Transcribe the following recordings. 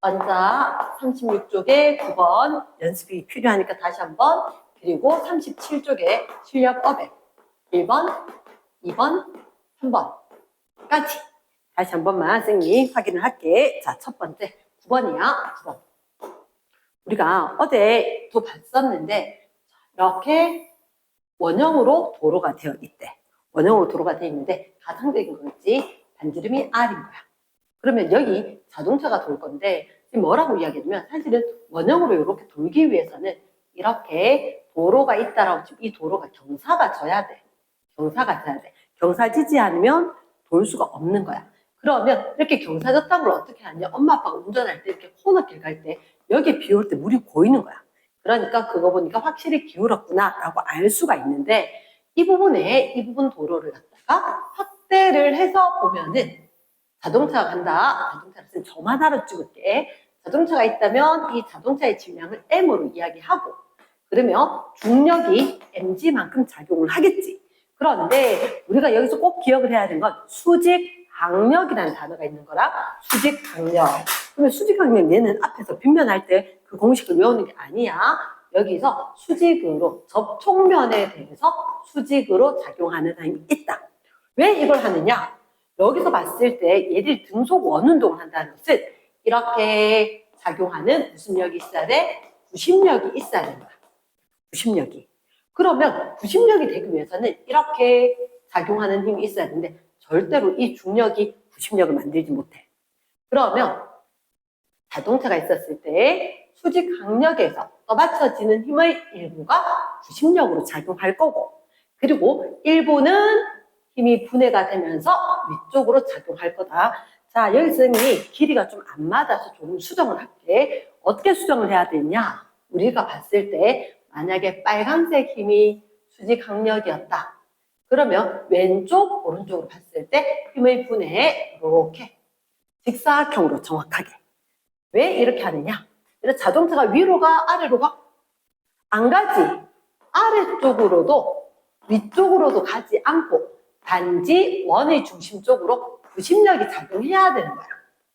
먼저 36쪽에 9번 연습이 필요하니까 다시 한번, 그리고 37쪽에 출력어백 1번, 2번, 3번까지 다시 한 번만 선생님 확인을 할게. 자, 첫 번째 9번이야. 9번. 우리가 어제도 봤었는데 이렇게 원형으로 도로가 되어 있대. 원형으로 도로가 되어 있는데 가상적인 거겠지. 반지름이 R인 거야. 그러면 여기 자동차가 돌 건데 지금 뭐라고 이야기하냐면, 사실은 원형으로 이렇게 돌기 위해서는 이렇게 도로가 있다라고, 지금 이 도로가 경사가 져야 돼. 경사가 져야 돼. 경사지지 않으면 돌 수가 없는 거야. 그러면 이렇게 경사졌다는 걸 어떻게 하냐? 엄마 아빠가 운전할 때 이렇게 코너길 갈 때 여기 비 올 때 물이 고이는 거야. 그러니까 그거 보니까 확실히 기울었구나 라고 알 수가 있는데, 이 부분 도로를 갖다가 확대를 해서 보면은 자동차가 간다. 자동차를 쓴 점 하나로 찍을게. 자동차가 있다면 이 자동차의 질량을 M으로 이야기하고, 그러면 중력이 mg만큼 작용을 하겠지. 그런데 우리가 여기서 꼭 기억을 해야 되는 건 수직항력이라는 단어가 있는 거라. 수직항력. 그러면 수직항력, 얘는 앞에서 빗면할 때 그 공식을 외우는 게 아니야. 여기서 수직으로, 접촉면에 대해서 수직으로 작용하는 힘이 있다. 왜 이걸 하느냐? 여기서 봤을 때 얘들이 등속 원운동을 한다는 것은 이렇게 작용하는 무슨 역이 있어야 돼? 구심력이 있어야 되는 거야. 구심력이. 그러면 구심력이 되기 위해서는 이렇게 작용하는 힘이 있어야 되는데 절대로 이 중력이 구심력을 만들지 못해. 그러면 자동차가 있었을 때 수직 항력에서 떠받쳐지는 힘의 일부가 구심력으로 작용할 거고, 그리고 일부는 힘이 분해가 되면서 위쪽으로 작용할 거다. 자, 여기 선생님이 길이가 좀 안 맞아서 조금 수정을 할게. 어떻게 수정을 해야 되냐? 우리가 봤을 때 만약에 빨간색 힘이 수직 항력이었다. 그러면 왼쪽, 오른쪽으로 봤을 때 힘의 분해 이렇게 직사각형으로 정확하게. 왜 이렇게 하느냐? 이런 자동차가 위로 가, 아래로 가? 안 가지. 아래쪽으로도 위쪽으로도 가지 않고 단지 원의 중심 쪽으로 구심력이 작용해야 되는 거야.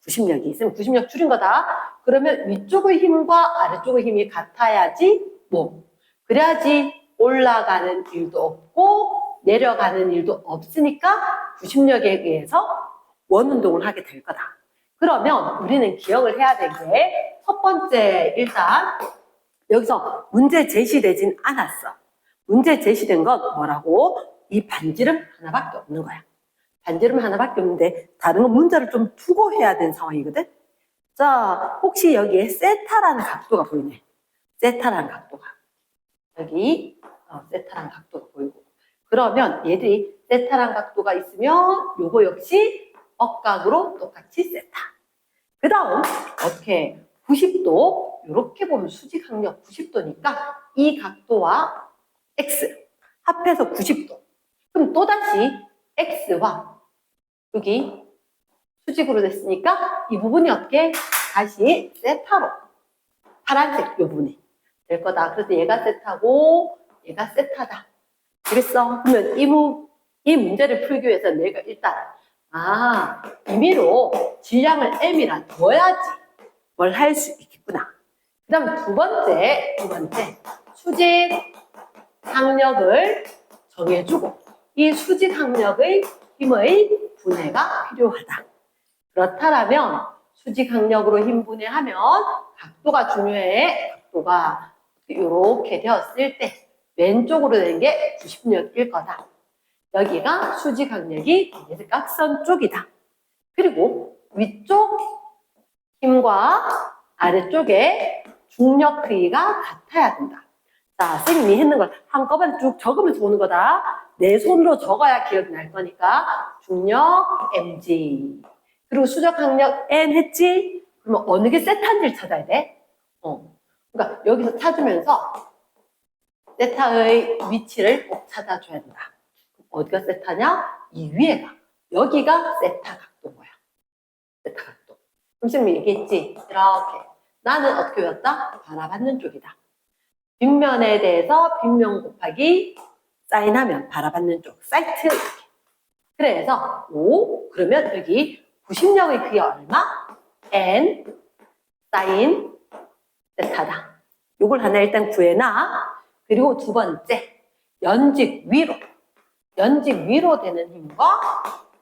구심력이 있으면 구심력 줄인 거다. 그러면 위쪽의 힘과 아래쪽의 힘이 같아야지 뭐. 그래야지 올라가는 일도 없고 내려가는 일도 없으니까 구심력에 의해서 원운동을 하게 될 거다. 그러면 우리는 기억을 해야 될 게, 첫 번째, 일단 여기서 문제 제시되진 않았어. 문제 제시된 건 뭐라고? 이 반지름 하나밖에 없는 거야. 반지름 하나밖에 없는데 다른 건 문자를 좀 두고 해야 되는 상황이거든. 자, 혹시 여기에 세타라는 각도가 보이네. 세타라는 각도가. 여기 세타라는 각도가 보이고. 그러면 얘들이 세타라는 각도가 있으면 요거 역시 억각으로 똑같이 세타. 그 다음 어떻게 90도, 이렇게 보면 수직항력 90도니까 이 각도와 x 합해서 90도. 그럼 또다시 x와 여기 수직으로 됐으니까 이 부분이 어떻게? 다시 세타로, 파란색 이 부분이 될 거다. 그래서 얘가 세타고 얘가 세타다. 알겠어? 그러면 이 문제를 풀기 위해서 내가 일단 임의로 질량을 m이라 둬야지 뭘 할 수 있겠구나. 그 다음 두 번째 수직 항력을 정해주고, 이 수직 항력의 힘의 분해가 필요하다. 그렇다면 수직 항력으로 힘 분해하면 각도가 중요해. 각도가 이렇게 되었을 때 왼쪽으로 되는 게 90력일 거다. 여기가 수직 항력이 각선 쪽이다. 그리고 위쪽 힘과 아래쪽에 중력 크기가 같아야 된다. 자, 선생님이 했는 걸 한꺼번에 쭉 적으면서 보는 거다. 내 손으로 적어야 기억이 날 거니까 중력 mg, 그리고 수적 항력 n 했지? 그러면 어느 게 세타인지를 찾아야 돼. 그러니까 여기서 찾으면서 세타의 위치를 꼭 찾아줘야 된다. 어디가 세타냐? 이 위에가. 여기가 세타 각도인 거야. 세타 각도. 그럼 선생님이 얘기했지? 이렇게. 나는 어떻게 외웠다? 바라받는 쪽이다. 빗면에 대해서 빗면 곱하기 사인하면 바라받는 쪽. 사이트. 이렇게. 그래서 그러면 여기 구심력의 크기가 얼마? n 사인 세타다. 요걸 하나 일단 구해놔. 그리고 두 번째, 연직 위로. 연직 위로 되는 힘과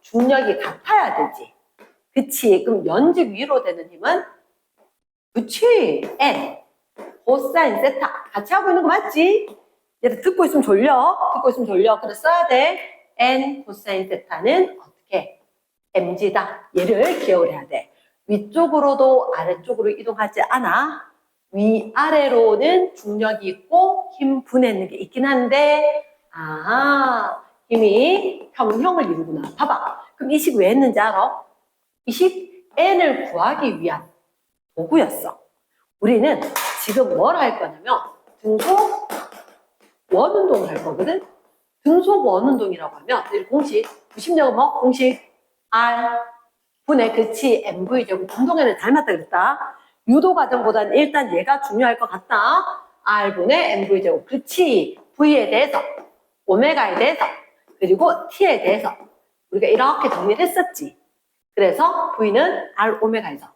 중력이 같아야 되지. 그치? 그럼 연직 위로 되는 힘은? 그치? N. 코사인 세타. 같이 하고 있는 거 맞지? 얘들 듣고 있으면 졸려. 듣고 있으면 졸려. 그래서 써야 돼. N 코사인 세타는 어떻게? mg다. 얘를 기억을 해야 돼. 위쪽으로도 아래쪽으로 이동하지 않아. 위아래로는 중력이 있고 힘 분해는 게 있긴 한데, 아, 힘이 평형을 이루구나. 봐봐. 그럼 이 식 왜 했는지 알아? 이 식 n을 구하기 위한 도구였어. 우리는 지금 뭘 할 거냐면 등속 원운동을 할 거거든. 등속 원운동이라고 하면 공식, 구심력은 뭐? 공식 R 분의 그치 mv 제곱 운동에는 닮았다 그랬다. 유도 과정보다는 일단 얘가 중요할 것 같다. R분의 mv 제곱 그치 V에 대해서 오메가에 대해서 그리고 T에 대해서 우리가 이렇게 정리를 했었지. 그래서 V는 R 오메가에서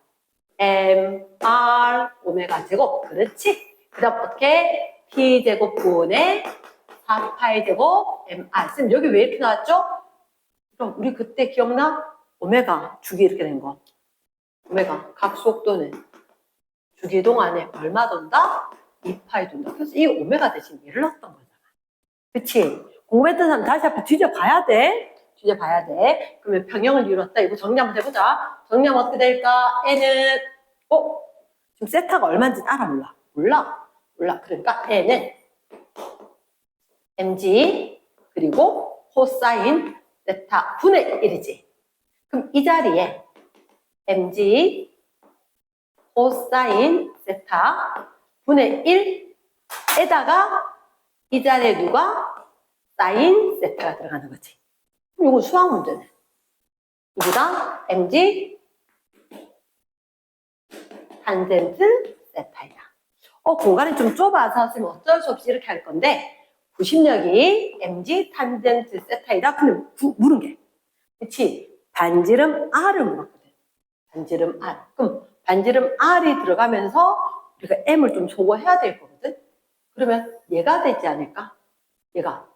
M, R, 오메가 제곱. 그렇지? 그 다음 어떻게? T 제곱 분의 4파이 제곱 MR. 쌤, 여기 왜 이렇게 나왔죠? 그럼 우리 그때 기억나? 오메가 주기 이렇게 된 거. 오메가 각 속도는 주기 동안에 얼마 돈다? 2파이 돈다. 그래서 이 오메가 대신 얘를 넣었던 거잖아. 그치? 공부했던 사람 다시 한번 뒤져봐야 돼. 뒤져봐야 돼. 그러면 평형을 이뤘다. 이거 정리 한번 해보자. 정리하면 어떻게 될까? N은 지금 세타가 얼마인지 알아 몰라? 몰라. 그러니까 N은 mg 그리고 코사인 세타 분의 1이지. 그럼 이 자리에 mg 코사인 세타 분의 1에다가 이 자리에 누가? 사인 세타가 들어가는 거지. 그럼 이거 수학 문제네. 이보다 mg 탄젠트 세타이다. 공간이 좀 좁아서 지금 어쩔 수 없이 이렇게 할 건데 구심력이 mg 탄젠트 세타이다. 근데 물은 게 그치? 반지름 R을 물었거든. 반지름 R. 그럼 반지름 R이 들어가면서 우리가 M을 좀 소거해야 될 거거든. 그러면 얘가 되지 않을까? 얘가.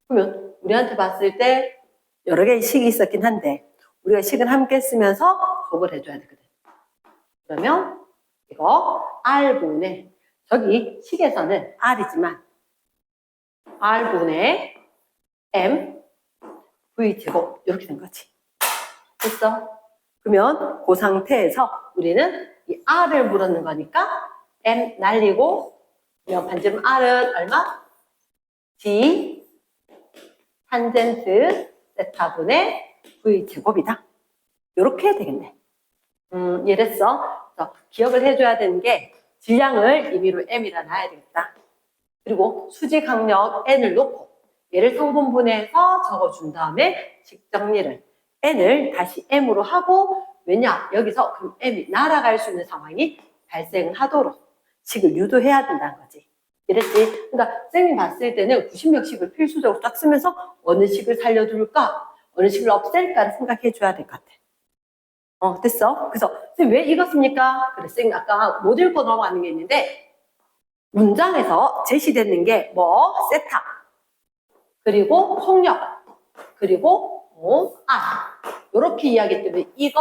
그러면 우리한테 봤을 때 여러 개의 식이 있었긴 한데 우리가 식을 함께 쓰면서 소거를 해줘야 되거든. 그러면 이거 R분의 저기 식에서는 R이지만 R분의 M V제곱 이렇게 된 거지. 됐어? 그러면 그 상태에서 우리는 이 R을 물었는 거니까 M 날리고 그냥 반지름 R은 얼마? G 탄젠트 세타분의 V제곱이다. 이렇게 되겠네. 이랬어. 그래서 기억을 해줘야 되는 게 질량을 임의로 M이라 놔야 되겠다. 그리고 수지 강력 N을 놓고 얘를 성분분해해서 적어준 다음에 식 정리를 N을 다시 M으로 하고 왜냐? 여기서 그럼 M이 날아갈 수 있는 상황이 발생하도록 식을 유도해야 된다는 거지. 이랬지? 그러니까 쌤이 봤을 때는 구심력식을 필수적으로 딱 쓰면서 어느 식을 살려둘까? 어느 식을 없앨까를 생각해 줘야 될 것 같아. 됐어? 그래서 쌤 왜 이거 씁니까? 그래, 쌤 아까 못 읽고 넘어가는 게 있는데 문장에서 제시되는 게 뭐? 세타 그리고 속력 그리고 R 이렇게 이야기했기 때문에 이거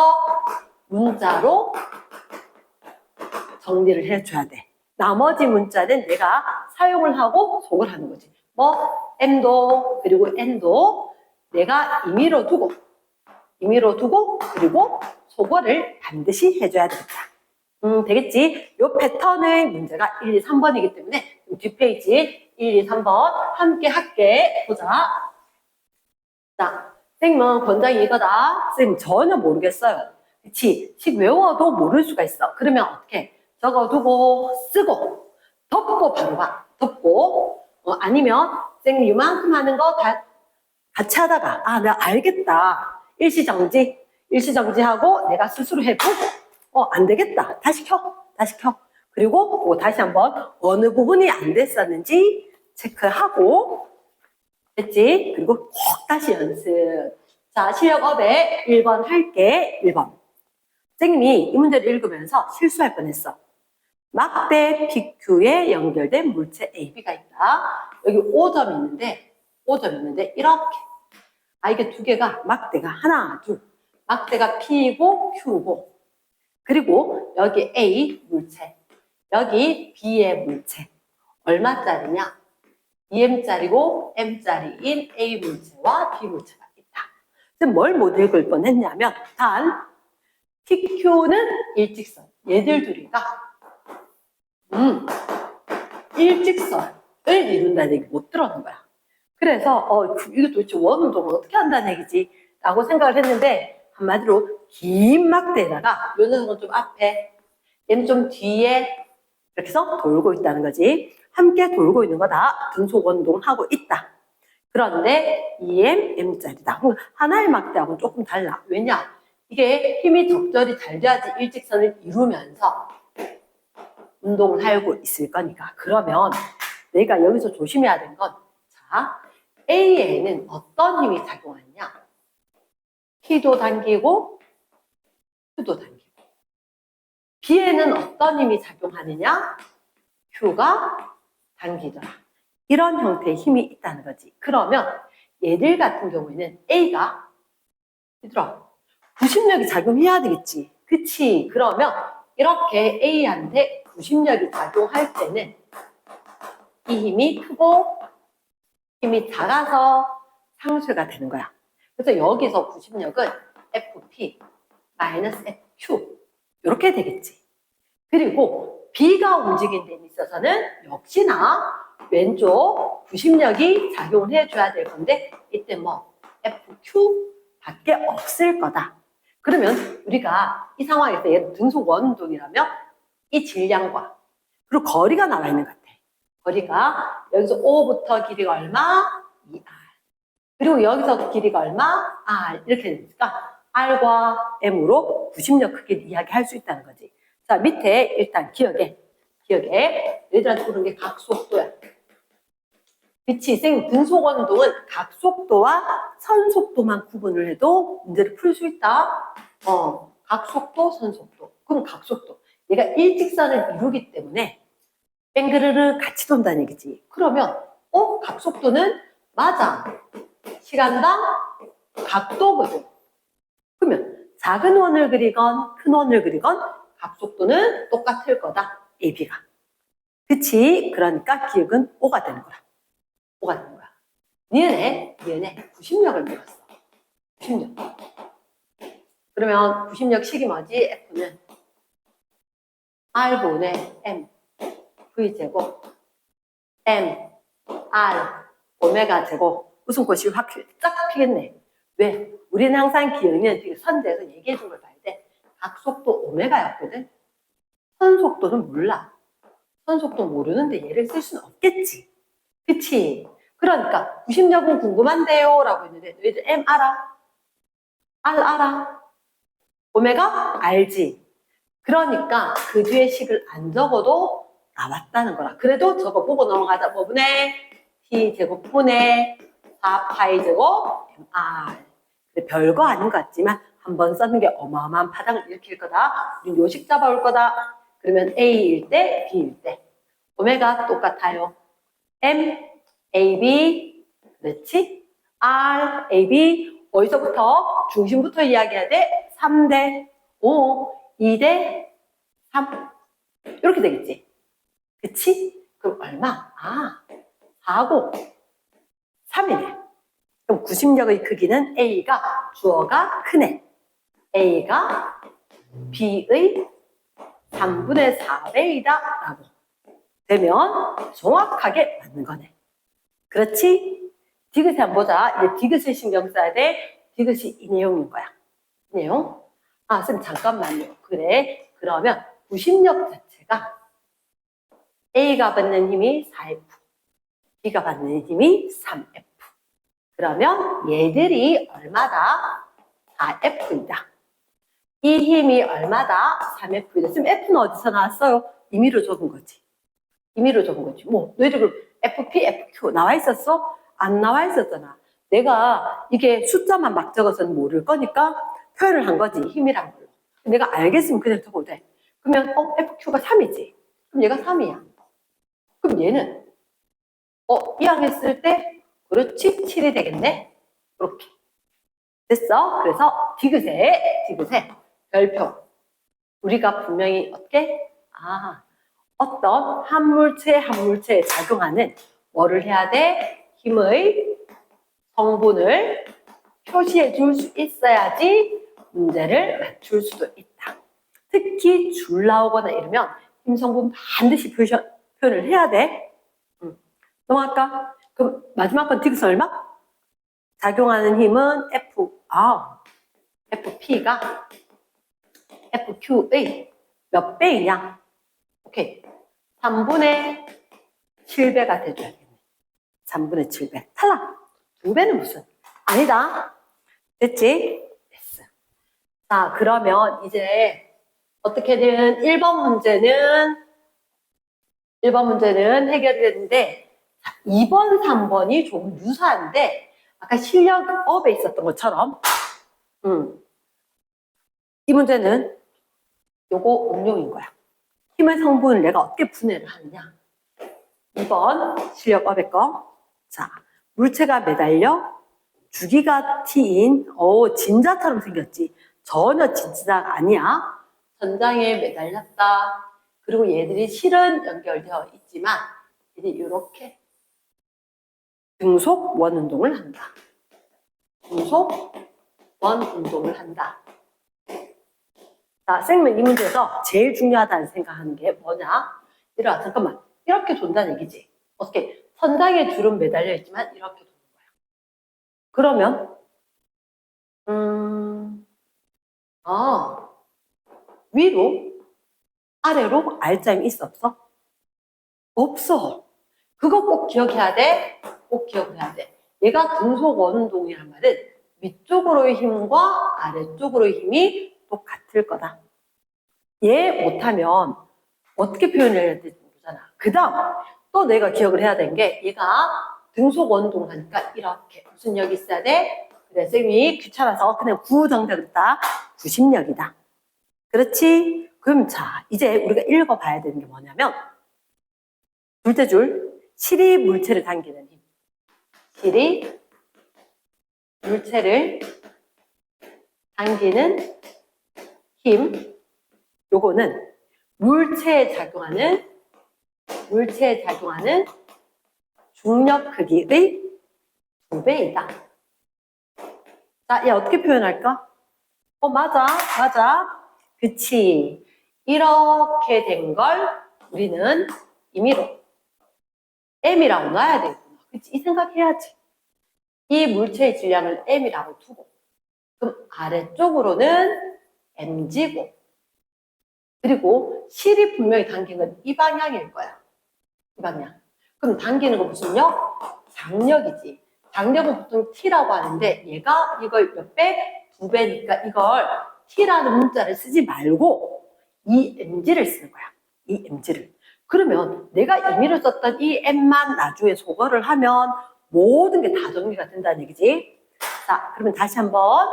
문자로 정리를 해줘야 돼. 나머지 문자는 내가 사용을 하고 속을 하는 거지. 뭐 M도 그리고 N도 내가 임의로 두고 그리고 속어를 반드시 해줘야 되겠다. 되겠지? 요 패턴의 문제가 1, 2, 3번이기 때문에 뒷페이지 1, 2, 3번 함께 할게. 보자. 자, 쌤은 권장이 이거다. 쌤 전혀 모르겠어요. 그치? 식 외워도 모를 수가 있어. 그러면 어떻게? 적어두고 쓰고 덮고 바로 봐. 덮고 아니면 쌤 이만큼 하는 거 다 같이 하다가 내가 알겠다. 일시정지하고 내가 스스로 해보고 안 되겠다. 다시 켜. 그리고 다시 한번 어느 부분이 안 됐었는지 체크하고 됐지? 그리고 꼭 다시 연습. 자, 실력업에 1번 할게. 1번. 선생님이 이 문제를 읽으면서 실수할 뻔했어. 막대 PQ에 연결된 물체 AB가 있다. 여기 5점 있는데 이렇게. 이게 두 개가 막대가 하나, 둘. 막대가 P이고 Q고. 그리고 여기 A 물체. 여기 B의 물체. 얼마짜리냐? 2m짜리고 m짜리인 A 물체와 B 물체가 있다. 지금 뭘 못 읽을 뻔했냐면 단 PQ는 일직선. 얘들 둘이가 일직선을 이룬다는 얘기 못 들었는 거야. 그래서 이게 도대체 원운동을 어떻게 한다는 얘기지? 라고 생각을 했는데 한마디로 긴 막대에다가 요 녀석은 좀 앞에 얘는 좀 뒤에 이렇게 해서 돌고 있다는 거지. 함께 돌고 있는 거다. 등속 원동하고 있다. 그런데 2m, m짜리다. 하나의 막대하고는 조금 달라. 왜냐? 이게 힘이 적절히 잘 돼야지 일직선을 이루면서 운동을 하고 있을 거니까. 그러면 내가 여기서 조심해야 되는 건, 자, A에는 어떤 힘이 작용하느냐? T도 당기고 Q도 당기고. B에는 어떤 힘이 작용하느냐? Q가 당기더라. 이런 형태의 힘이 있다는 거지. 그러면 얘들 같은 경우에는 A가 얘들아 구심력이 작용해야 되겠지. 그치? 그러면 이렇게 A한테 구심력이 작용할 때는 이 힘이 크고 힘이 작아서 상쇄가 되는 거야. 그래서 여기서 구심력은 FP-FQ 이렇게 되겠지. 그리고 B가 움직이는 데 있어서는 역시나 왼쪽 구심력이 작용을 해줘야 될 건데 이때 뭐 FQ밖에 없을 거다. 그러면 우리가 이 상황에서 얘는 등속 원운동이라면 이 질량과 그리고 거리가 나와 있는 것 같아. 거리가 여기서 O부터 길이가 얼마? 2R. 그리고 여기서 길이가 얼마? R. 이렇게 되니까 R과 M으로 구심력 크기를 이야기할 수 있다는 거지. 자, 밑에 일단 기억해. 얘들한테 부르는 게 각속도야. 그치? 등속 원동은 각속도와 선속도만 구분을 해도 문제를 풀 수 있다. 각속도, 선속도. 그럼 각속도. 얘가 일직선을 이루기 때문에 뱅그르르 같이 돈다는 얘기지. 그러면 각속도는 맞아. 시간당 각도거든. 그러면 작은 원을 그리건 큰 원을 그리건 각속도는 똑같을 거다. AB가. 그치? 그러니까 기억은 O가 되는 거야. O가 되는 거야. 니은에 구심력을 물었어. 구심력. 그러면 구심력식이 뭐지? F는 R분의 M V제곱 M R 오메가 제곱 웃음꽃이 확 쫙 피겠네. 왜? 우리는 항상 기억은 되게 선대에서 얘기해 준 걸 봐야 돼. 각속도 오메가였거든. 선속도는 몰라. 선속도 모르는데 얘를 쓸 수는 없겠지. 그치? 그러니까 구심력은 궁금한데요 라고 했는데 너희들 M 알아? R 알아? 오메가? 알지? 그러니까 그 뒤에 식을 안 적어도 나왔다는 거라. 그래도 저거 보고 넘어가자. 뭐 분의 T제곱 분의 4파이 제곱 MR. 근데 별거 아닌 것 같지만 한번 써는 게 어마어마한 파장을 일으킬 거다. 우린 요식 잡아올 거다. 그러면 A일 때 B일 때 오메가 똑같아요. M, AB, 그렇지? R, AB 어디서부터? 중심부터 이야기해야 돼. 3대 5, 2대 3 이렇게 되겠지? 그치? 그럼 얼마? 4고 3이네. 그럼 구심력의 크기는 A가 주어가 크네. A가 B의 3분의 4배이다 라고 되면 정확하게 맞는 거네. 그렇지? 디귿에 한번 보자. 이제 디귿을 신경 써야 돼. 디귿이 이 내용인 거야. 이 내용. 쌤 잠깐만요. 그래. 그러면 구심력 자체가 A가 받는 힘이 4F, B가 받는 힘이 3F. 그러면 얘들이 얼마다? 4F이다. 이 힘이 얼마다? 3F이다. 지금 F는 어디서 나왔어요? 임의로 적은 거지. 임의로 적은 거지. 뭐 너희들 FP, FQ 나와 있었어? 안 나와 있었잖아. 내가 이게 숫자만 막 적어서는 모를 거니까 표현을 한 거지. 힘이란 걸로. 내가 알겠으면 그냥 두고 돼. 그러면 FQ가 3이지. 그럼 얘가 3이야. 그럼 얘는 이항했을 때 그렇지 7이 되겠네. 이렇게 됐어. 그래서 디귿의 별표. 우리가 분명히 어떻게 어떤 한 물체에 작용하는 뭐를 해야 돼? 힘의 성분을 표시해 줄 수 있어야지 문제를 맞출 수도 있다. 특히 줄 나오거나 이러면 힘 성분 반드시 표현을 해야 돼. 넘어갈까? 그럼 마지막 건 디귿은 얼마? 작용하는 힘은 FP가 FQ의 몇 배이냐? 오케이. 3분의 7배가 돼줘야겠네. 3분의 7배. 탈락. 2배는 무슨? 아니다. 됐지? 됐어. 자, 그러면 이제 어떻게든 1번 문제는 해결이 됐는데 2번, 3번이 조금 유사한데 아까 실력업에 있었던 것처럼 이 문제는 요거 응용인 거야. 힘의 성분을 내가 어떻게 분해를 하느냐. 2번 실력업의 거. 자, 물체가 매달려 주기가 T인 진자처럼 생겼지. 전혀 진자가 아니야. 전장에 매달렸다. 그리고 얘들이 실은 연결되어 있지만 이제 이렇게 등속 원 운동을 한다. 등속 원 운동을 한다. 자, 쌤은 이 문제에서 제일 중요하다는 생각하는 게 뭐냐? 잠깐만. 이렇게 돈다는 얘기지. 어떻게? 선장에 줄은 매달려 있지만 이렇게 도는 거야. 그러면 위로 아래로 R자임이 있어 없어? 없어. 그거 꼭 기억해야 돼. 꼭 기억해야 돼. 얘가 등속 원운동이란 말은 위쪽으로의 힘과 아래쪽으로의 힘이 똑같을 거다. 얘 못하면 어떻게 표현해야 될지 모르잖아. 그 다음 또 내가 기억을 해야 되는 게 얘가 등속 원운동을 하니까 이렇게 무슨 역이 있어야 돼? 그래, 쌤이 귀찮아서 그냥 구정자 그랬다. 구심력이다. 그렇지? 그럼 자, 이제 우리가 읽어봐야 되는 게 뭐냐면 둘째줄 실이 물체를 당기는 힘. 실이 물체를 당기는 힘. 요거는 물체에 작용하는 중력 크기의 2배이다. 자, 얘 어떻게 표현할까? 맞아. 그치. 이렇게 된 걸 우리는 임의로 M이라고 놔야 되겠구나. 그치? 이 생각해야지. 이 물체의 질량을 M이라고 두고 그럼 아래쪽으로는 M지고 그리고 실이 분명히 당긴 건 이 방향일 거야. 이 방향. 그럼 당기는 건 무슨 력? 장력이지. 장력은 보통 T라고 하는데 얘가 이걸 몇 배? 2배니까 이걸 T라는 문자를 쓰지 말고 이 MG를 쓰는 거야. 이 MG를. 그러면 내가 임의로 썼던 이 M만 나중에 소거를 하면 모든 게 다 정리가 된다는 얘기지. 자, 그러면 다시 한번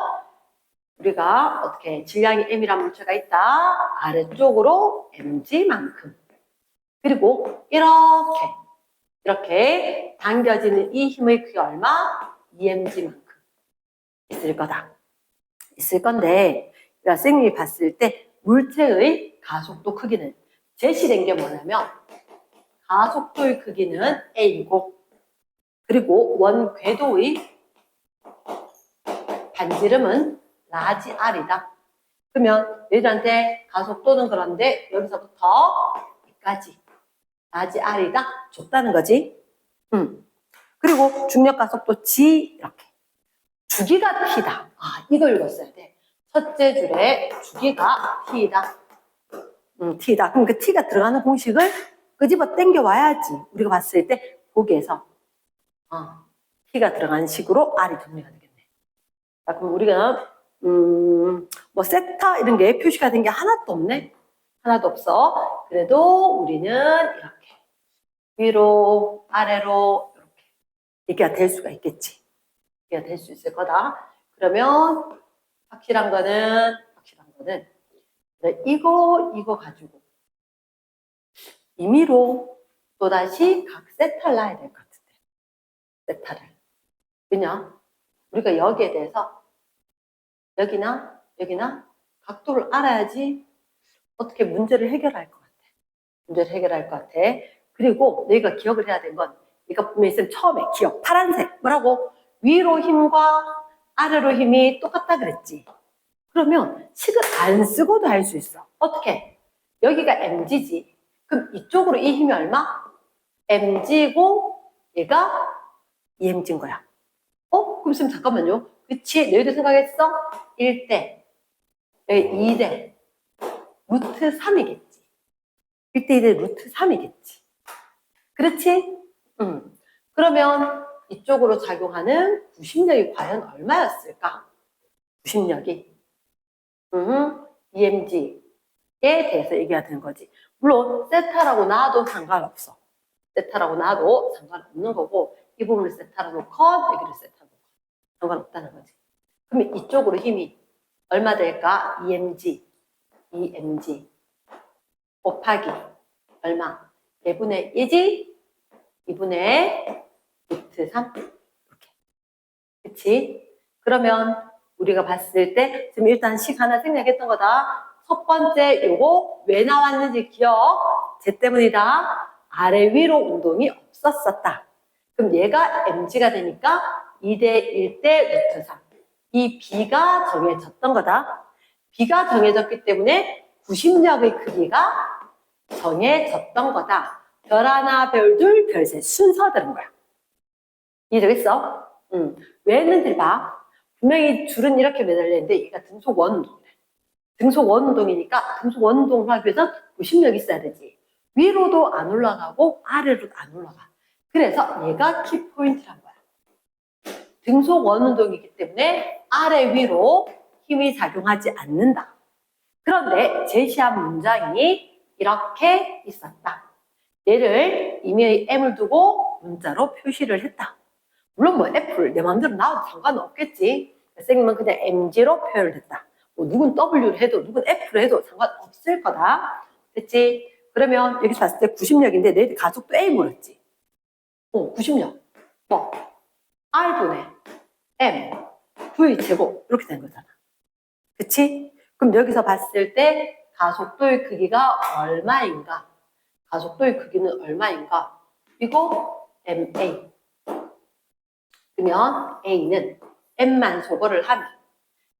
우리가 어떻게 질량이 M이라는 물체가 있다. 아래쪽으로 MG만큼. 그리고 이렇게 당겨지는 이 힘의 크기가 얼마? 2mg만큼 있을 거다. 있을 건데 선생님이 봤을 때 물체의 가속도 크기는 제시된 게 뭐냐면 가속도의 크기는 A이고 그리고 원 궤도의 반지름은 라지 R이다. 그러면 얘들한테 가속도는 그런데 여기서부터 여기까지 라지 R이다 줬다는 거지. 그리고 중력 가속도 G 이렇게 주기가 T다. 이걸 읽었어야 돼. 첫째 줄에 주기가 T다. T다. 그럼 그 T가 들어가는 공식을 끄집어 당겨 와야지. 우리가 봤을 때 보기에서 T가 들어가는 식으로 R이 정리가 되겠네. 자, 그럼 우리가 뭐 섹터 이런 게 표시가 된 게 하나도 없네. 하나도 없어. 그래도 우리는 이렇게 위로 아래로 이렇게 얘기가 될 수가 있겠지. 얘기가 될 수 있을 거다. 그러면 확실한 거는 이거 가지고 임의로 또다시 각 세타를 놔야 될 것 같은데. 세타를. 왜냐? 우리가 여기에 대해서 여기나 각도를 알아야지 어떻게 문제를 해결할 것 같아. 문제를 해결할 것 같아. 그리고 너희가 기억을 해야 되는 건 이거 보면 있으면 처음에 기억. 파란색. 뭐라고? 위로 힘과 아래로 힘이 똑같다 그랬지. 그러면 식을 안 쓰고도 할 수 있어. 어떻게? 여기가 mg지. 그럼 이쪽으로 이 힘이 얼마? mg고 얘가 2mg인 거야. 그럼 쌤 잠깐만요. 그치? 너희도 생각했어? 1대, 2대, 루트 3이겠지. 1대 2대 루트 3이겠지. 그렇지? 그러면 이쪽으로 작용하는 구심력이 과연 얼마였을까? 구심력이. EMG에 대해서 얘기가 되는 거지. 물론 세타라고 놔도 상관없어. 세타라고 놔도 상관없는 거고 이 부분을 세타로 놓건 여기를 세타로 놓건 상관없다는 거지. 그러면 이쪽으로 힘이 얼마 될까? EMG 곱하기 얼마? 4분의 1이 2분의 루트 3 이렇게. 그치? 그러면 우리가 봤을 때 지금 일단 식 하나 생략했던 거다. 첫 번째 요거 왜 나왔는지 기억. 쟤 때문이다. 아래 위로 운동이 없었었다. 그럼 얘가 mg가 되니까 2대 1대 루트 3. 이 b가 정해졌던 거다. b가 정해졌기 때문에 구심력의 크기가 정해졌던 거다. 별 하나, 별 둘, 별 셋 순서 들은 거야. 이해되겠어? 왜 했는지 봐. 분명히 줄은 이렇게 매달리는데 얘가 등속 원운동이래. 등속 원운동이니까 등속 원운동을 하기 위해서 구심력이 있어야 되지. 위로도 안 올라가고 아래로도 안 올라가. 그래서 얘가 키포인트란 거야. 등속 원운동이기 때문에 아래 위로 힘이 작용하지 않는다. 그런데 제시한 문장이 이렇게 있었다. 얘를 임의의 m을 두고 문자로 표시를 했다. 물론 뭐 F를 내 마음대로 나와도 상관은 없겠지. 선생님은 그냥 MG로 표현을 했다. 뭐 누군 W를 해도 누군 F를 해도 상관없을 거다. 됐지? 그러면 여기서 봤을 때 구심력인데 너희들 가속도 A 물었지. 구심력. 뭐 R분의 M V 제곱 이렇게 된 거잖아. 그치? 그럼 여기서 봤을 때 가속도의 크기가 얼마인가? 가속도의 크기는 얼마인가? 이거 MA. 그러면 A는 M만 소거를 하면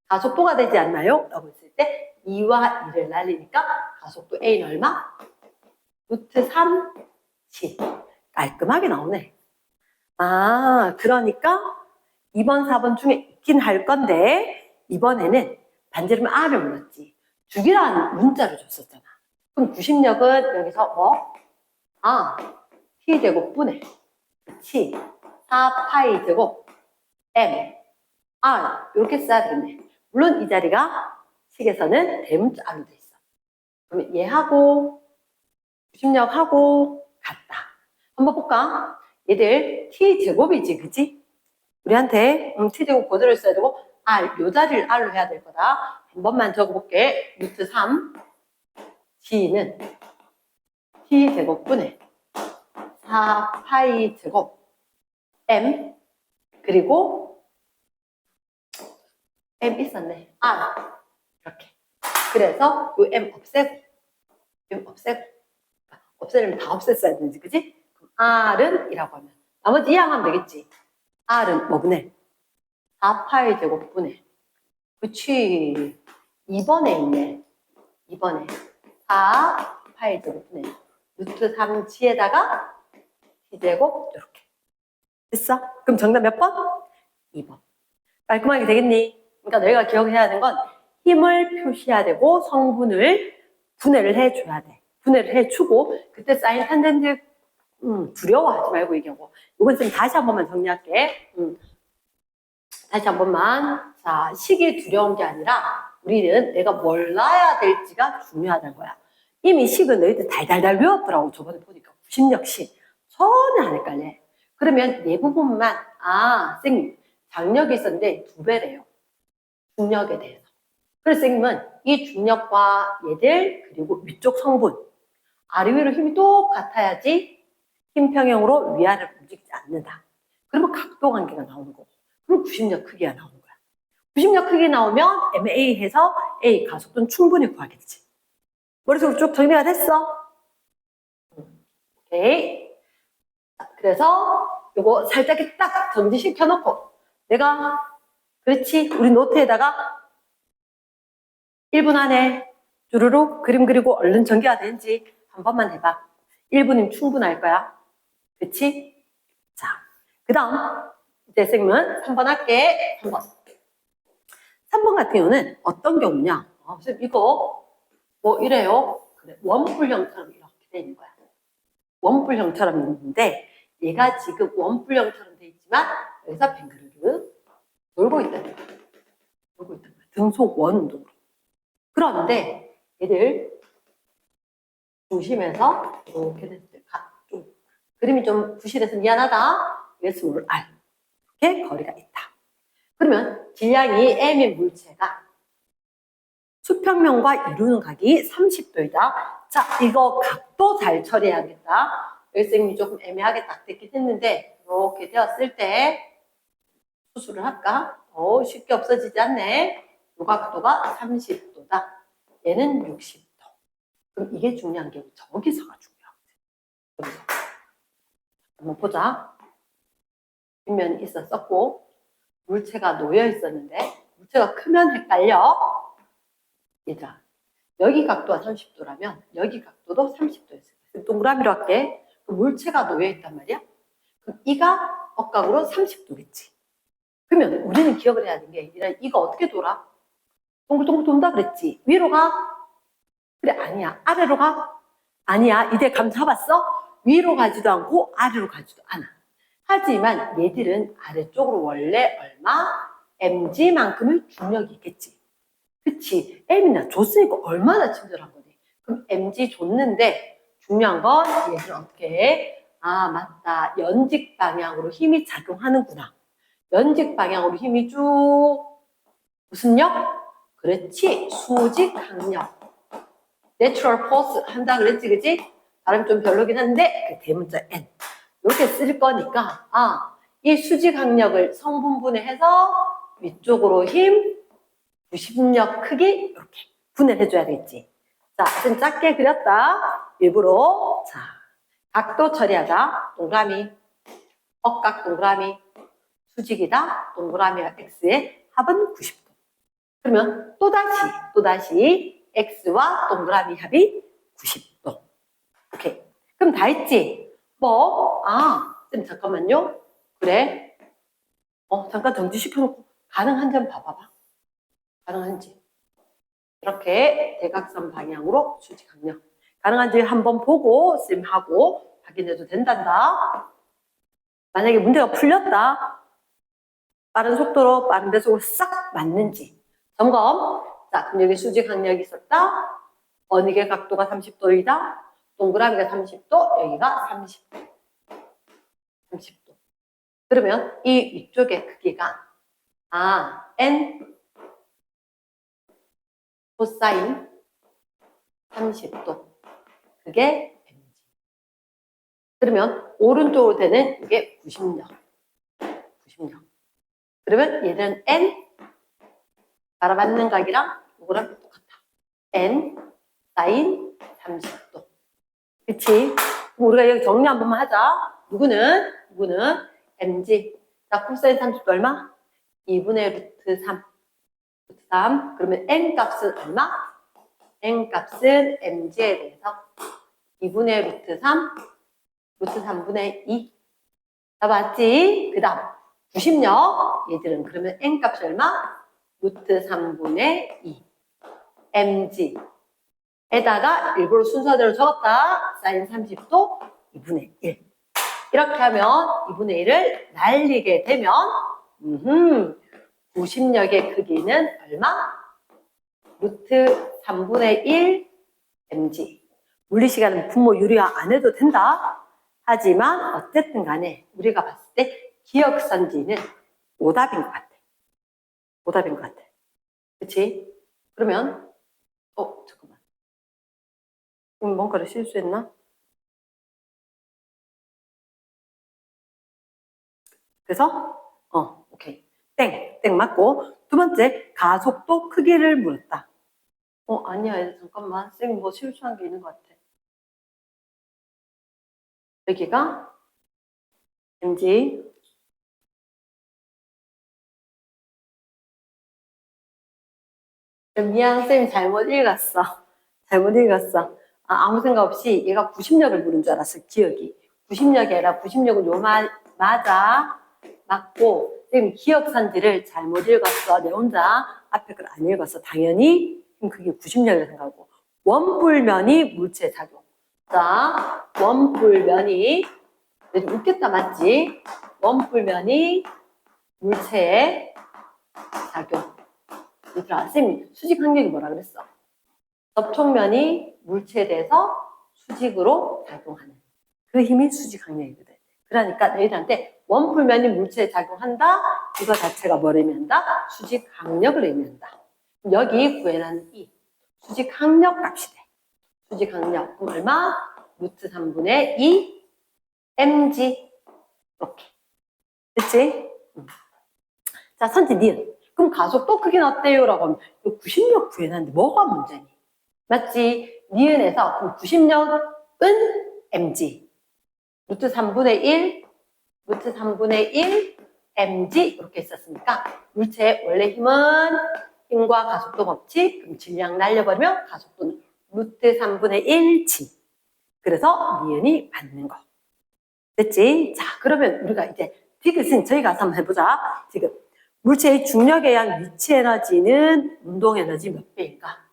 가속도가 되지 않나요? 라고 했을 때 2와 2를 날리니까 가속도 A는 얼마? 루트 3C. 깔끔하게 나오네. 그러니까 2번, 4번 중에 있긴 할 건데 이번에는 반지름 R을 물었지. 죽이라는 문자를 줬었잖아. 그럼 구심력은 여기서 뭐? T제곱분의 그치? 4파이 제곱 M R 이렇게 써야 되겠네. 물론 이 자리가 식에서는 대문자 R로 돼 있어. 그러면 얘하고 구심력하고 같다. 한번 볼까? 얘들 T제곱이지, 그치? 우리한테 T제곱 그대로 써야 되고 R, 요 자리를 R로 해야 될 거다. 한 번만 적어볼게. 루트 3 G는 T제곱분의 4파이 제곱 M 그리고 M 있었네. R 이렇게. 그래서 요 M 없애려면 다 없앴어야 되지, 그지? R은 이라고 하면 나머지 이항하면 되겠지. R은 뭐분의 4파이 제곱분의 그치 2번에 있네. 2번에 4파이 제곱분의 루트 3G에다가 T제곱 이렇게 됐어? 그럼 정답 몇 번? 2번. 깔끔하게 되겠니? 그러니까 너희가 기억해야 하는 건 힘을 표시해야 되고 성분을 분해를 해줘야 돼. 분해를 해주고 그때 쌓인 탄젠트 두려워하지 말고 얘기하고 이건 좀 다시 한 번만 정리할게. 다시 한 번만. 자, 식이 두려운 게 아니라 우리는 내가 뭘 놔야 될지가 중요하다는 거야. 이미 식은 너희들 달달달 외웠더라고. 저번에 보니까 90력식 전혀 안 헷갈려. 그러면 이 부분만 선생님 장력이 있었는데 2배래요. 중력에 대해서. 그래서 선생님은 이 중력과 얘들 그리고 위쪽 성분 아래 위로 힘이 똑같아야지 힘 평형으로 위아래로 움직이지 않는다. 그러면 각도 관계가 나오는 거고 그럼 구심력 크기가 나오는 거야. 구심력 크기 나오면 MA 해서 A 가속도는 충분히 구하겠지. 머릿속으로 쭉 정리가 됐어? 오케이. 그래서 요거 살짝 딱 정지시켜 놓고 내가 그렇지 우리 노트에다가 1분 안에 쭈루룩 그림 그리고 얼른 전개가 되는지 한 번만 해봐. 1분이면 충분할 거야. 그치? 자, 그 다음 이제 선생님은 3번 할게. 3번. 3번 같은 경우는 어떤 경우냐? 선생님 이거 뭐 이래요. 그래, 원뿔형처럼 이렇게 돼 있는 거야. 원뿔형처럼 있는데 얘가 지금 원뿔형처럼 돼 있지만 여기서 뱅그르르 돌고 있다는 거야. 돌고 있다는 거야. 등속 원운동으로. 그런데 얘들 중심에서 이렇게 됐을 때 좀 그림이 좀 부실해서 미안하다. 예스물 R 이렇게 거리가 있다. 그러면 질량이 M의 물체가 수평면과 이루는 각이 30도이다. 자, 이거 각도 잘 처리해야겠다. 여기 선생님이 조금 애매하게 딱 됐긴 했는데 이렇게 되었을 때 수술을 할까? 쉽게 없어지지 않네. 이 각도가 30도다. 얘는 60도. 그럼 이게 중요한 게 저기서가 중요하거든. 여기서. 한번 보자. 뒷면이 있었었고 물체가 놓여 있었는데 물체가 크면 헷갈려. 얘들아, 여기 각도가 30도라면 여기 각도도 30도였어요. 동그라미로 할게. 물체가 놓여 있단 말이야. 그럼 이가 억각으로 30도겠지. 그러면 우리는 기억을 해야 되는 게 이거 어떻게 돌아? 동글동글 돈다 그랬지. 위로 가? 그래, 아니야. 아래로 가? 아니야. 이제 감 잡았어? 위로 가지도 않고 아래로 가지도 않아. 하지만 얘들은 아래쪽으로 원래 얼마? mg만큼의 중력이 있겠지. 그치? m이나 줬으니까 얼마나 친절한 거니? 그럼 mg 줬는데 중요한 건 얘들은 어떻게 해? 아, 맞다. 연직 방향으로 힘이 작용하는구나. 연직 방향으로 힘이 쭉 무슨 력? 그렇지. 수직 항력. 내추럴 포스 한다 그랬지, 그지? 발음 좀 별로긴 한데 그 대문자 N 이렇게 쓸 거니까 이 수직 항력을 성분분해해서 위쪽으로 힘, 구심력 크기 이렇게 분해를 해줘야 되겠지. 자, 좀 작게 그렸다. 일부러 자 각도 처리하자. 동그라미, 억각 동그라미, 수직이다. 동그라미와 X의 합은 90도. 그러면 또다시 X와 동그라미 합이 90도. 오케이. 그럼 다 했지? 쌤 잠깐만요. 그래. 잠깐 정지시켜놓고 가능한지 한번 봐봐봐. 가능한지. 이렇게 대각선 방향으로 수직 항력. 가능한지 한번 보고 쌤하고 확인해도 된단다. 만약에 문제가 풀렸다. 빠른 속도로 빠른 배속으로 싹 맞는지 점검. 자, 그럼 여기 수직 항력이 있었다. 어느 게 각도가 30도이다. 동그라미가 30도, 여기가 30도. 30도. 그러면 이 위쪽의 크기가 n 코사인 30도. 그게 mg. 그러면 오른쪽으로 되는 이게 90력. 90력. 그러면 얘는 n 바라봤는 각이랑 이거랑 똑같아. n 사인 30도. 그치? 우리가 여기 정리 한 번만 하자. 누구는 mg. 자, 코사인 30도 얼마? 2분의 루트 3. 루트 3. 그러면 n 값은 얼마? n 값은 mg에 대해서 2분의 루트 3, 루트 3분의 2. 다 맞지? 그 다음 90력. 얘들은 그러면 n 값이 얼마? 루트 3분의 2. mg. 에다가 일부러 순서대로 적었다. 사인 30도 2분의 1. 이렇게 하면 2분의 1을 날리게 되면 90력의 크기는 얼마? 루트 3분의 1 mg. 물리시간은 분모 유리화 안 해도 된다. 하지만 어쨌든 간에 우리가 봤을 때 기억선지는 오답인 것 같아. 오답인 것 같아. 그치? 그러면 잠깐만. 뭔가를 실수했나? 그래서 오케이. 땡 맞고. 두 번째, 가속도 크기를 물었다. 아니야. 얘들 잠깐만. 쌤이 뭐 실수한 게 있는 것 같아. 여기가 mg 미안, 쌤이 잘못 읽었어. 잘못 읽었어. 아무 생각 없이 얘가 구심력을 물은 줄 알았어, 기억이. 구심력이 아니라 구심력은 맞아. 맞고, 쌤이 기억선지를 잘못 읽었어. 내 혼자 앞에 걸 안 읽었어. 당연히 그게 구심력이라고 생각하고. 원뿔면이 물체에 작용. 자, 원뿔면이, 좀 웃겠다, 맞지? 원뿔면이 물체에 작용. 얘들아, 쌤이 수직 항력이 뭐라 그랬어? 접촉면이 물체에 대해서 수직으로 작용하는 그 힘이 수직 항력이거든. 그러니까 너희들한테 원뿔면이 물체에 작용한다. 이거 자체가 뭘 의미한다? 수직 항력을 의미한다. 여기 구해놨는 이 수직 항력 값이 돼. 수직 항력. 그럼 얼마? 루트 3분의 2 mg. 이렇게. 됐지? 자, 선지 니은. 그럼 가속도 크기는 어때요? 라고 하면 90력 구해놨는데 뭐가 문제니? 맞지? 니은에서 그럼 90력은 mg. 루트 3분의 1, 루트 3분의 1 mg 이렇게 있었으니까 물체의 원래 힘과 가속도 법칙, 그럼 질량 날려버리면 가속도는 루트 3분의 1 g. 그래서 니은이 맞는 거. 됐지? 자, 그러면 우리가 이제 디귿은 저희 가서 한번 해보자. 지금 물체의 중력에 의한 위치 에너지는 운동 에너지 몇 배일까?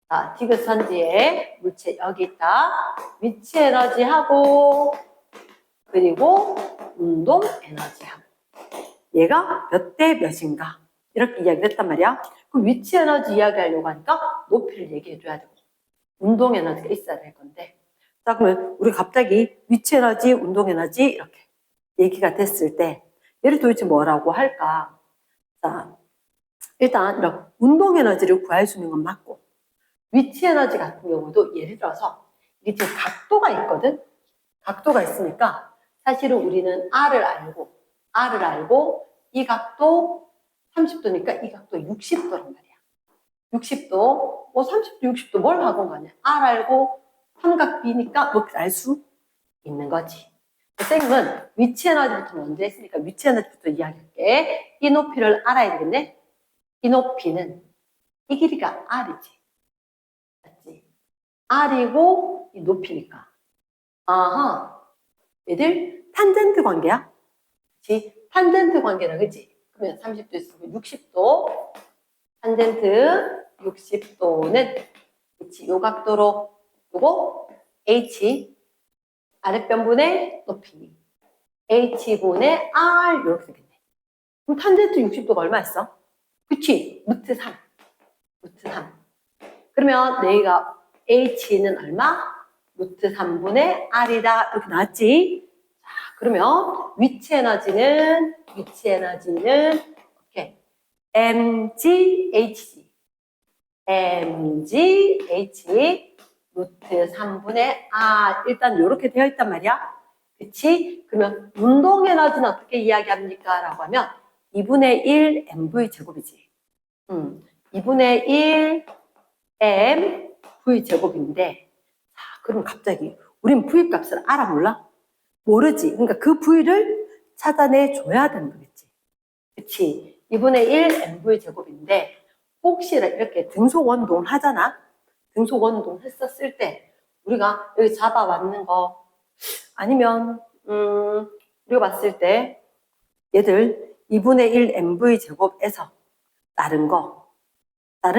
자, 디귿 선지에 물체 여기 있다. 위치 에너지하고 그리고 운동 에너지하고 얘가 몇 대 몇인가? 이렇게 이야기를 했단 말이야. 그럼 위치 에너지 이야기하려고 하니까 높이를 얘기해줘야 되고 운동 에너지가 있어야 될 건데 자, 그러면 우리 갑자기 위치 에너지, 운동 에너지 이렇게 얘기가 됐을 때 얘를 도대체 뭐라고 할까? 자, 일단 이렇게 운동 에너지를 구할 수 있는 건 맞고 위치 에너지 같은 경우도 예를 들어서 이게 지금 각도가 있거든? 각도가 있으니까 사실은 우리는 R을 알고 이 각도 30도니까 이 각도 60도란 말이야. 60도, 뭐 30도, 60도 뭘 하건 간에 R 알고 삼각 B니까 높이를 알 수 있는 거지. 쌤은 위치 에너지부터 먼저 했으니까 위치 에너지부터 이야기할게. 이 높이를 알아야 되겠네? 이 높이는 이 길이가 R이지. 맞지? R이고 이 높이니까. 아하. 얘들 탄젠트 관계야? 그치? 탄젠트 관계라 그치? 그러면 30도 있으면 60도. 탄젠트 60도는 그치? 요 각도로 요거 H 아랫변분의 높이 H분의 R 이렇게 되겠네. 그럼 탄젠트 60도가 얼마였어? 그치? 루트 3. 루트 3. 그러면 너희가 H는 얼마? 루트 3분의 R이다. 이렇게 나왔지? 자, 그러면 위치 에너지는 이렇게 mgh mgh 루트 3분의 R 일단 이렇게 되어 있단 말이야. 그치? 그러면 운동 에너지는 어떻게 이야기합니까? 라고 하면 2분의 1 mv 제곱이지. 2분의 1 mv 제곱인데 자, 그럼 갑자기 우린 v 값을 알아 몰라? 모르지. 그러니까 그 v를 찾아내 줘야 되는 거겠지. 그치? 2분의 1 mv 제곱인데 혹시나 이렇게 등속 원동을 하잖아. 등속 원동 했었을 때 우리가 여기 잡아왔는 거 아니면 우리가 봤을 때 얘들 2분의 1 mv 제곱에서 다른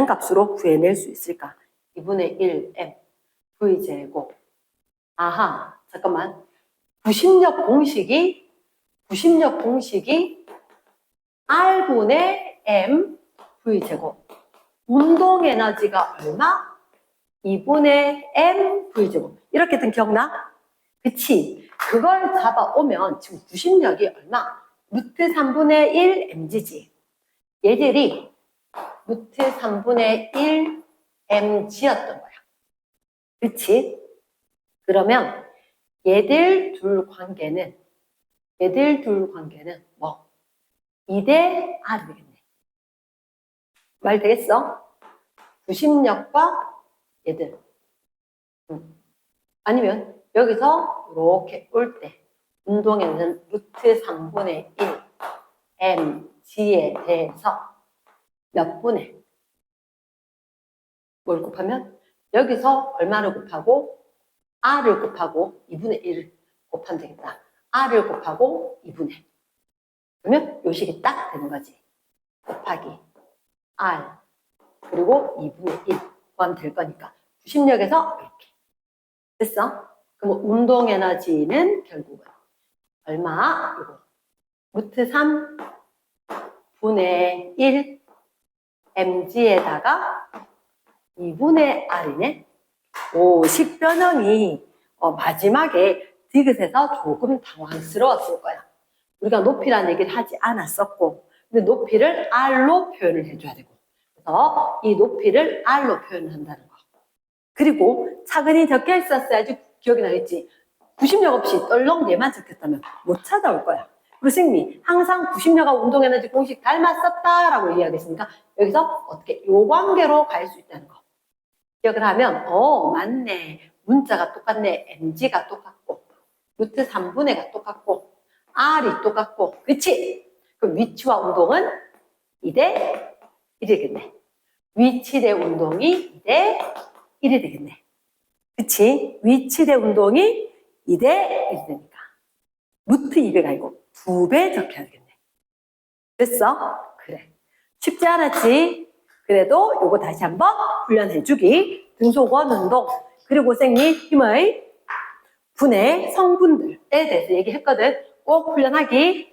값으로 구해낼 수 있을까? 2분의 1 m v 제곱. 아하, 잠깐만. 구심력 공식이 R분의 m v 제곱. 운동 에너지가 얼마? 2분의 m v 제곱. 이렇게 된 기억나? 그치? 그걸 잡아오면 지금 구심력이 얼마? 루트 3분의 1 mg지. 얘들이 루트 3분의 1 mg였던 거야. 그치? 그러면 얘들 둘 관계는 뭐? 2대 R이 되겠네. 말 되겠어? 구심력과 얘들. 아니면 여기서 이렇게 올 때 운동에는 루트 3분의 1 mg에 대해서 몇 분의 뭘 곱하면 여기서 얼마를 곱하고 r을 곱하고 2분의 1을 곱하면 되겠다. r을 곱하고 2분의 그러면 요 식이 딱 되는 거지. 곱하기 r 그리고 2분의 1 구하면 될 거니까 구심력에서 이렇게 됐어? 그럼 운동 에너지는 결국은 얼마? 이거 루트 3분의 1 mg에다가 2분의 r이네. 오, 식변형이 마지막에 디귿에서 조금 당황스러웠을 거야. 우리가 높이라는 얘기를 하지 않았었고 근데 높이를 r로 표현을 해줘야 되고 그래서 이 높이를 r로 표현을 한다는 거. 그리고 차근히 적혀 있었어야지 기억이 나겠지. 구심력 없이 떨렁 얘만 적혔다면 못 찾아올 거야. 그리고 선생님이 항상 구심력과 운동에너지 공식 닮았었다라고 이야기했으니까 여기서 어떻게 요 관계로 갈 수 있다는 거. 기억을 하면 맞네. 문자가 똑같네. mg가 똑같고 루트 3분의가 똑같고 r이 똑같고 그치? 그럼 위치와 운동은 2대 1이 되겠네. 위치 대 운동이 2대 1이 되겠네. 그치? 위치 대 운동이 2대 1이 되니까 루트 2배가 아니고 2배 적혀야 되겠네. 됐어? 그래. 쉽지 않았지? 그래도 요거 다시 한번 훈련해주기. 등속원 운동 그리고 선생님 힘의 분해 성분들에 대해서 얘기했거든. 꼭 훈련하기.